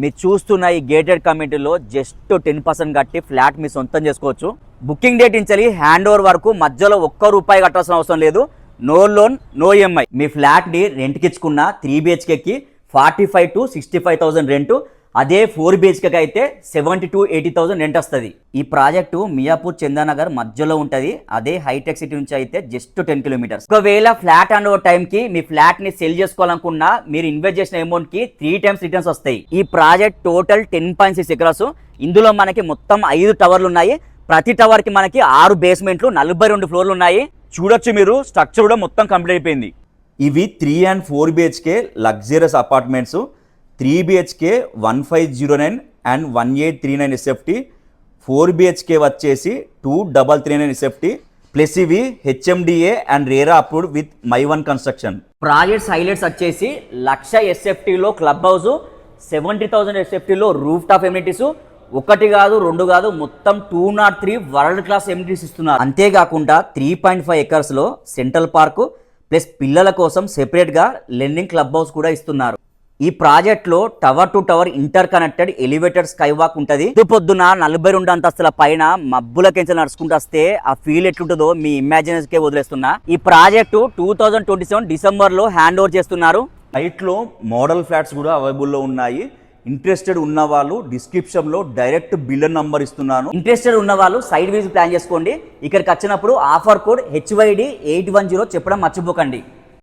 మీరు చూస్తున్న ఈ గేటెడ్ కమ్యూనిటీలో జస్ట్ 10% కట్టి ఫ్లాట్ మీ సొంతం చేసుకోవచ్చు. బుకింగ్ డేట్ నుంచి హ్యాండ్ ఓవర్ వరకు మధ్యలో ₹1 కట్టాల్సిన అవసరం లేదు. No loan, no EMI. మీ ఫ్లాట్ని రెంట్కి ఇచ్చుకున్న 3 BHKకి 45,000 to 65,000 రెంటు. అదే 4 BHKకి అయితే 70,000 to 80,000 రెంట్ వస్తుంది. ఈ ప్రాజెక్టు మియాపూర్ చందానగర్ మధ్యలో ఉంటుంది. అదే హైటెక్ సిటీ నుంచి అయితే జస్ట్ 10 kilometers. ఒకవేళ ఫ్లాట్ హ్యాండ్ ఓవర్ టైంకి మీ ఫ్లాట్ని సెల్ చేసుకోవాలనుకున్నా మీరు ఇన్వెస్ట్ చేసిన అమౌంట్కి 3 times రిటర్న్స్ వస్తాయి. ఈ ప్రాజెక్ట్ టోటల్ 10.6 acres. ఇందులో మనకి మొత్తం 5 టవర్లు ఉన్నాయి. ప్రతి టవర్కి మనకి 6 basementలు, 42 ఫ్లోర్లు ఉన్నాయి. చూడొచ్చు మీరు, స్ట్రక్చర్ కూడా మొత్తం కంప్లీట్ అయిపోయింది. ఇవి 3 and 4 BHK luxurious apartments. 3 BHK 1509 and 1839 SFT. 4 BHK వచ్చేసి 2339 SFT. ప్లస్ ఇవి HMDA and RERA approved with MY1 construction. Projects highlights వచ్చేసి 1,00,000 SFTలో క్లబ్ హౌస్, 70,000 SFTలో రూఫ్ టాప్ ఎమ్యూనిటీస్. 1 కాదు 2 కాదు, మొత్తం 203 వరల్డ్ క్లాస్ ఎమ్యూనిటీస్ ఇస్తున్నారు. అంతేకాకుండా 3.5 acresలో సెంట్రల్ పార్క్ ప్లస్ పిల్లల కోసం సెపరేట్గా లెర్నింగ్ క్లబ్ హౌస్ కూడా ఇస్తున్నారు. ఈ ప్రాజెక్ట్లో tower to tower inter connected elevated sky walk ఉంటుంది. పొద్దున 42 అంతస్తుల పైన మబ్బులకెంచి నడుచుకుంటూ వస్తే ఆ ఫీల్ ఎట్లుంటుందో మీ ఇమాజినేషన్కే వదిలేస్తున్నా. ఈ ప్రాజెక్టు 2027 డిసెంబర్లో హ్యాండ్ ఓవర్ చేస్తున్నారు. సైట్లో మోడల్ ఫ్లాట్స్ కూడా అవైలబుల్లో ఉన్నాయి. ఇంట్రెస్టెడ్ ఉన్న వాళ్ళు డిస్క్రిప్షన్లో డైరెక్ట్ బిల్డర్ నంబర్ ఇస్తున్నాను. ఇంట్రెస్టెడ్ ఉన్న వాళ్ళు సైడ్ విజిట్ ప్లాన్ చేసుకోండి. ఇక్కడికి వచ్చినప్పుడు ఆఫర్ కోడ్ HYD 810 చెప్పడం మర్చిపోకండి.